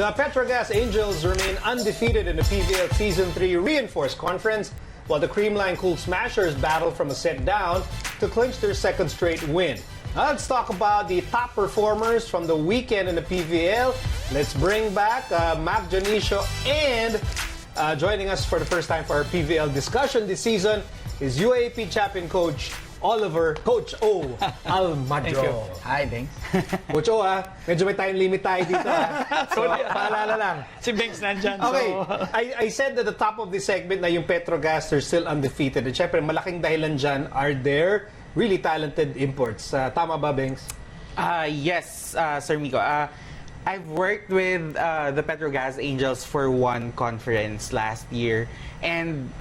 The PetroGazz Angels remain undefeated in the PVL Season 3 Reinforced Conference, while the Creamline Cool Smashers battle from a set down to clinch their second straight win. Now let's talk about the top performers from the weekend in the PVL. Let's bring back Mac Dionisio, and joining us for the first time for our PVL discussion this season is UAAP champion coach Coach O Almadro. Hi, Bengs. Coach O, medyo may time limit tayo dito. So, paalala lang. Si Bengs nandyan. Okay, so... I said at the top of the segment na yung PetroGazz are still undefeated. At syempre, malaking dahilan dyan are their really talented imports. Tama ba, Bengs? Yes, Sir Miko. I've worked with the PetroGazz Angels for one conference last year, and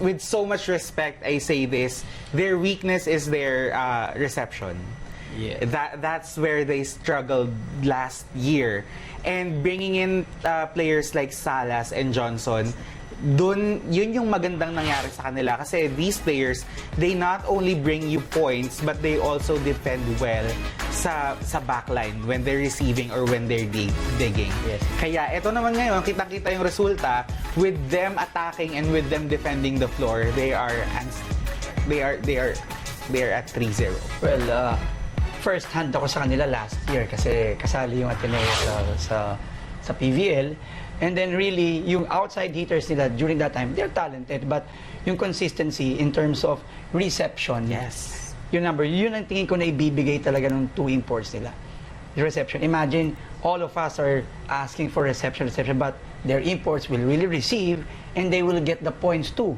with so much respect, I say this: their weakness is their reception. Yeah. That's where they struggled last year, and bringing in players like Salas and Johnson, yun yung magandang nangyari sa kanila, kasi these players, they not only bring you points but they also defend well sa backline when they're receiving or when they're digging. Yes. Kaya ito naman ngayon, kitang-kita yung resulta with them attacking and with them defending the floor. They are at 3-0. Well, first hand ako sa kanila last year kasi kasali yung Ateneo sa PVL. And then really, yung outside hitters nila during that time, they're talented. But yung consistency in terms of reception, yes, yung number, yun ang tingin ko na ibibigay talaga ng two imports nila. The reception. Imagine, all of us are asking for reception, but their imports will really receive and they will get the points too.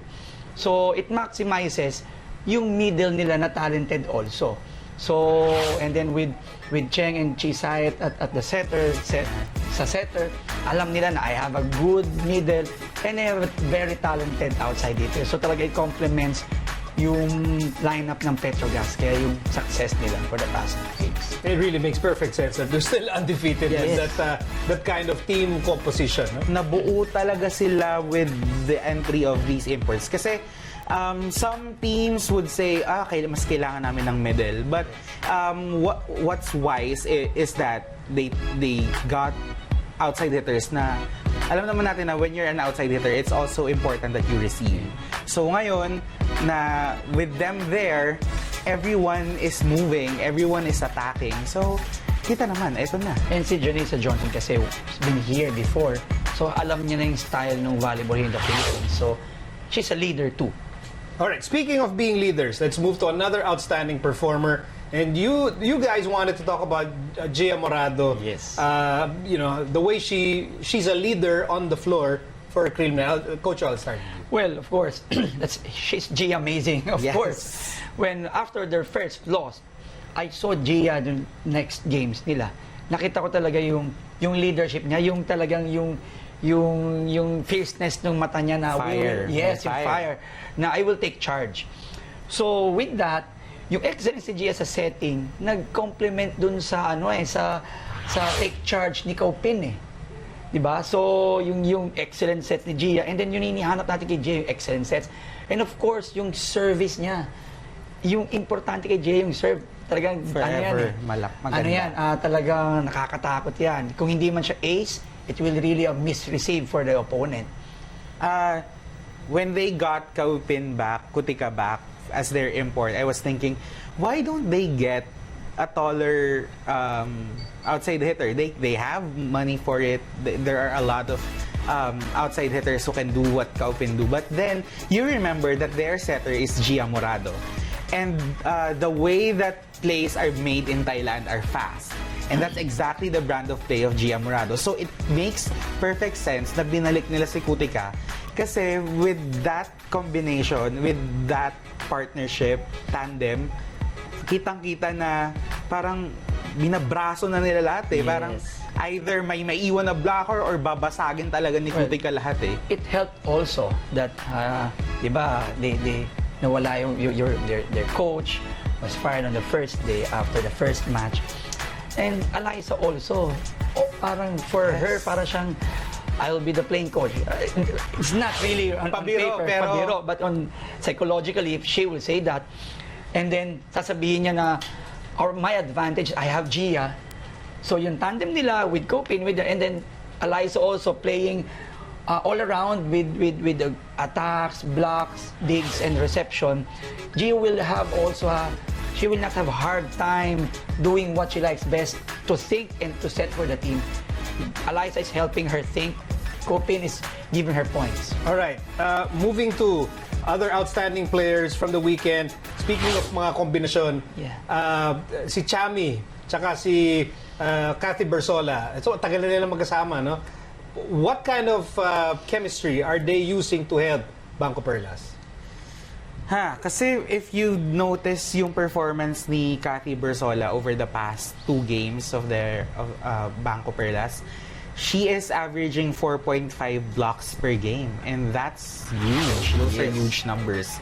So, it maximizes yung middle nila na talented also. So, and then with Cheng and Chisayet at the setter, sa setter, alam nila na I have a good middle and I have a very talented outside hitter. So talaga it complements yung lineup ng PetroGazz, kaya yung success nila for the past games. It really makes perfect sense that they're still undefeated with that kind of team composition. No? Nabuo talaga sila with the entry of these imports. Kasi some teams would say, mas kailangan namin ng middle. But what's wise is that they got outside hitters na alam naman natin na when you're an outside hitter, it's also important that you receive. So ngayon, na with them there, everyone is moving, everyone is attacking. So, kita naman, eto na. And si Janisa Johnson kasi been here before. So, alam niya na yung style ng volleyball here in the Philippines. So, she's a leader too. Alright, speaking of being leaders, let's move to another outstanding performer. And you guys wanted to talk about Gia Morado. Yes. You know, the way she's a leader on the floor for Creamline. Coach, I'll start. Well, of course, she's Gia amazing, of Yes. course. When after their first loss, I saw Gia the next games nila. Nakita ko talaga yung leadership niya, yung talagang yung fierceness ng mata niya na fire. Yes, yung fire. Na I will take charge. So with that, yung excellence ni Gia sa setting, nag-complement dun sa sa take charge ni Kaupin eh. 'Di ba? So yung excellent set ni Gia, and then yung hinihanap natin kay Gia, yung excellent sets. And of course, yung service niya. Yung importante kay Gia, yung serve. Talagang forever, maganda. Talagang nakakatakot yan. Kung hindi man siya ace, it will really misreceive for the opponent. When they got Kaupin back, Kutika back as their import, I was thinking, why don't they get a taller outside hitter? They have money for it. There are a lot of outside hitters who can do what Kaupin do. But then you remember that their setter is Gia Morado, and the way that plays are made in Thailand are fast. And that's exactly the brand of play of Gia Morado. So it makes perfect sense na binalik nila si Kutika, kasi with that combination, with that partnership, tandem, kitang-kita na parang binabraso na nila lahat eh. Yes. Parang either may maiwan na blocker or babasagin talaga ni Kutika lahat eh. It helped also that, di ba, they nawala their coach, was fired on the first day after the first match. And Eliza also, parang for her, parang siyang, I'll be the playing coach. It's not really on paper, pabiro, but on psychologically, if she will say that, and then sasabihin niya na, or my advantage, I have Gia, So yung tandem nila with Copin, and then Eliza also playing all around with the attacks, blocks, digs, and reception. Gia will have also she will not have a hard time doing what she likes best, to think and to set for the team. Eliza is helping her think. Copin is giving her points. All right. Moving to other outstanding players from the weekend. Speaking of mga kombinasyon, si Chami, tsaka si Cathy Bersola. So, tagal na nilang magkasama, no? What kind of chemistry are they using to help Banco Perlas? Kasi if you notice yung performance ni Cathy Bersola over the past 2 games of Banco Perlas, she is averaging 4.5 blocks per game, and that's huge. Those are huge numbers.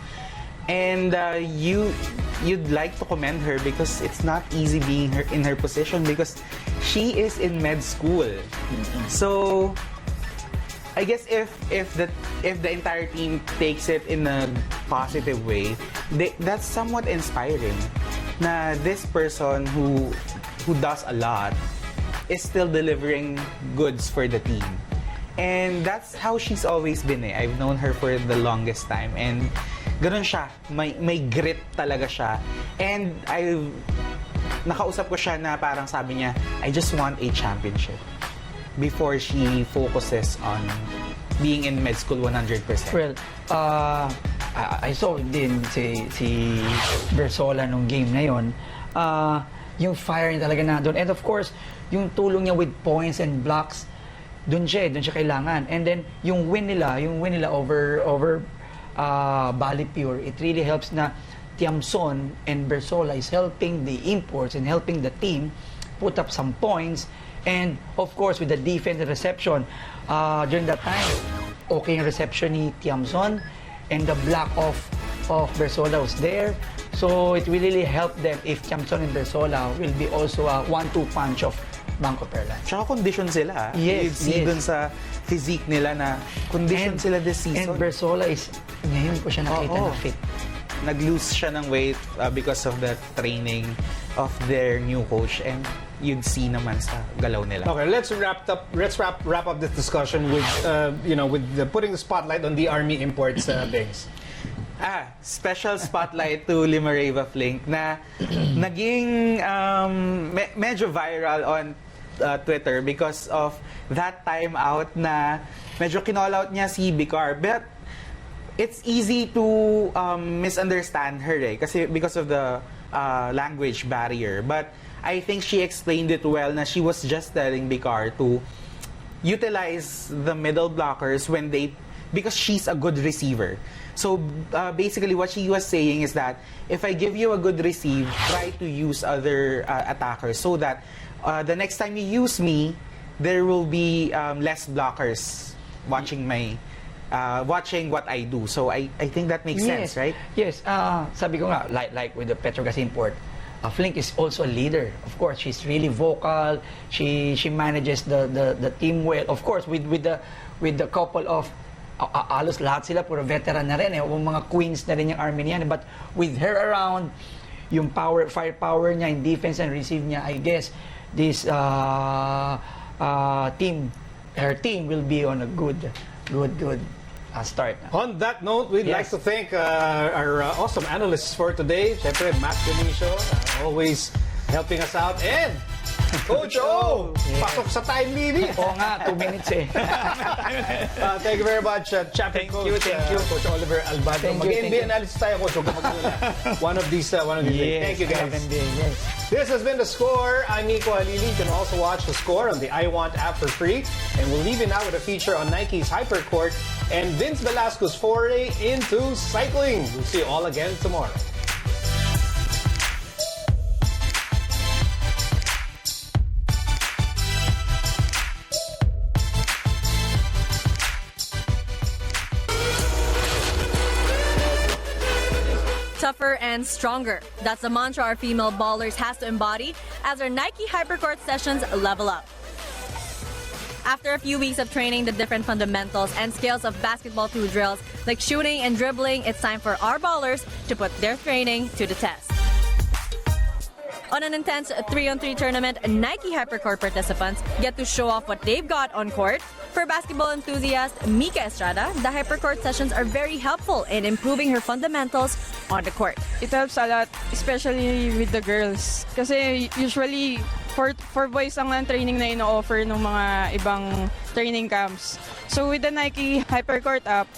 And you'd like to commend her because it's not easy being in her position because she is in med school. So I guess if the entire team takes it in a positive way, that's somewhat inspiring. Na this person who does a lot is still delivering goods for the team. And that's how she's always been. I've known her for the longest time. And ganun siya. May grit talaga siya. And nakausap ko siya na parang sabi niya, I just want a championship before she focuses on being in med school 100%. Well, I saw din si Bersola nung game na yun. Yung fire niya talaga na doon. And of course, yung tulong niya with points and blocks, doon siya kailangan. And then, yung win nila over Bali Pure, it really helps na Tiamson and Bersola is helping the imports and helping the team put up some points. And of course, with the defense and reception, during that time, okay yung reception ni Tiamson and the block of Bersola was there. So it will really help them if Tiamson and Bersola will be also a 1-2 punch of Banco Perlas. Tsaka condition sila. Yes, you'd see dun sa physique nila na condition sila this season. And Bersola is, ngayon ko siya nakita na fit. Nag-lose siya ng weight because of the training of their new coach, and you'd see naman sa galaw nila. Okay, let's wrap up this discussion with putting the spotlight on the Army imports things. Special spotlight to Lymareva-Flinks na naging medyo viral on Twitter because of that time out na medyo kinall out niya si Bicar. But it's easy to misunderstand her kasi because of the language barrier. But I think she explained it well na she was just telling Bicar to utilize the middle blockers because she's a good receiver. So basically what she was saying is that if I give you a good receive, try to use other attackers so that the next time you use me, there will be less blockers watching what I do. So I think that makes sense, right? Yes. Sabi ko nga, like with the PetroGazz import, Flink is also a leader. Of course, she's really vocal. She manages the team well. Of course, with the couple of alos lahat sila puro veteran na rin mga queens na rin yung army niyan. But with her around, yung firepower niya in defense and receive niya, I guess this her team will be on a good start. On that note, we'd like to thank our awesome analysts for today. Siyempre, Mac Dionisio, always helping us out. And Coach O, pasok sa time limit. Oo nga, 2 minutes Thank you very much, Champion Coach. Thank you. Coach Oliver Almadro. Mag-NBA analysis tayo, Coach. One of these days. Thank you, guys. Yes. This has been The Score. I'm Nico Halili. You can also watch The Score on the iWant app for free. And we'll leave you now with a feature on Nike's Hypercourt and Vince Velasco's foray into cycling. We'll see you all again tomorrow. Tougher and stronger. That's the mantra our female ballers has to embody as our Nike Hypercourt sessions level up. After a few weeks of training the different fundamentals and skills of basketball through drills like shooting and dribbling, it's time for our ballers to put their training to the test. On an intense 3-on-3 tournament, Nike Hypercourt participants get to show off what they've got on court. For basketball enthusiast Mika Estrada, the Hypercourt sessions are very helpful in improving her fundamentals on the court. It helps a lot, especially with the girls. Kasi usually, for boys ang training na ino-offer ng mga ibang training camps. So with the Nike Hypercourt app,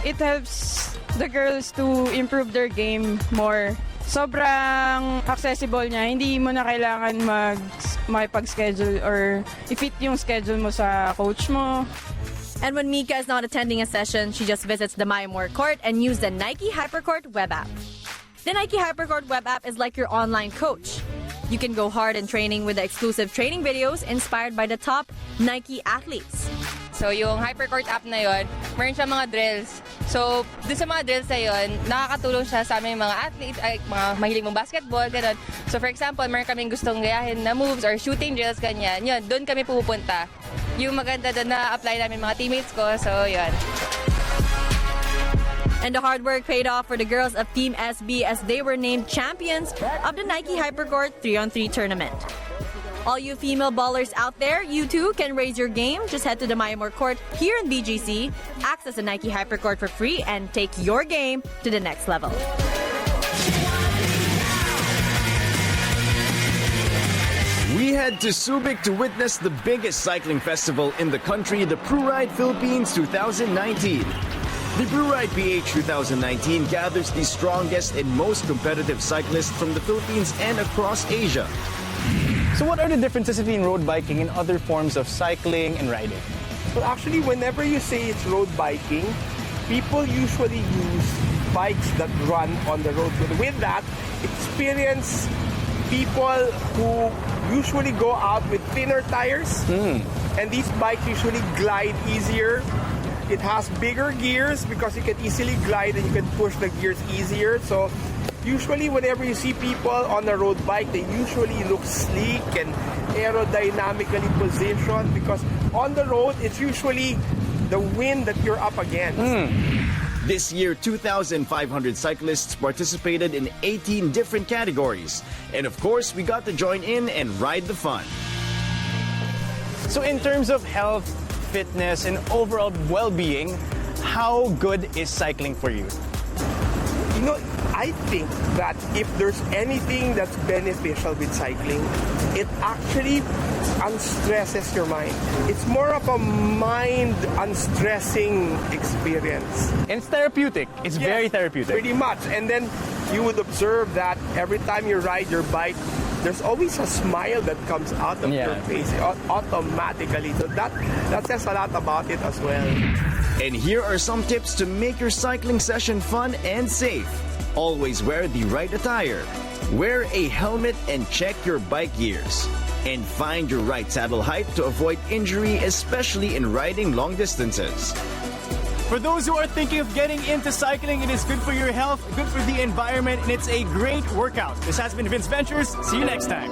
it helps the girls to improve their game more. Sobrang accessible niya. Hindi mo na kailangan makipag-schedule or i-fit yung schedule mo sa coach mo. And when Mika is not attending a session, she just visits the Maya Court and uses the Nike Hypercourt web app. The Nike Hypercourt web app is like your online coach. You can go hard in training with the exclusive training videos inspired by the top Nike athletes. So, yung Hypercourt app na yon, meron siya mga drills. So, dun sa mga drills na yon, nakakatulong siya sa aming mga athletes, ay mga mahilig mong basketball, gano'n. So, for example, meron kaming gustong gayahin na moves or shooting drills, ganyan. Yun, dun kami pupunta. Yung maganda doon na-apply namin mga teammates ko, so yun. And the hard work paid off for the girls of Team SB as they were named champions of the Nike Hypercourt 3-on-3 tournament. All you female ballers out there, you too can raise your game. Just head to the Maya Court here in BGC, access the Nike Hypercourt for free, and take your game to the next level. We head to Subic to witness the biggest cycling festival in the country, the ProRide Philippines 2019. The ProRide PH 2019 gathers the strongest and most competitive cyclists from the Philippines and across Asia. So what are the differences between road biking and other forms of cycling and riding? Well, actually, whenever you say it's road biking, people usually use bikes that run on the road. With that, experience people who usually go out with thinner tires, and these bikes usually glide easier. It has bigger gears because you can easily glide and you can push the gears easier. So usually whenever you see people on a road bike, they usually look sleek and aerodynamically positioned because on the road, it's usually the wind that you're up against. This year, 2,500 cyclists participated in 18 different categories. And of course, we got to join in and ride the fun. So in terms of health, fitness, and overall well-being, how good is cycling for you? You know, I think that if there's anything that's beneficial with cycling, it actually unstresses your mind. It's more of a mind unstressing experience. And it's therapeutic. It's very therapeutic. Pretty much. And then you would observe that every time you ride your bike, there's always a smile that comes out of your face automatically. So that says a lot about it as well. And here are some tips to make your cycling session fun and safe. Always wear the right attire. Wear a helmet and check your bike gears. And find your right saddle height to avoid injury, especially in riding long distances. For those who are thinking of getting into cycling, it is good for your health, good for the environment, and it's a great workout. This has been Vince Ventures. See you next time.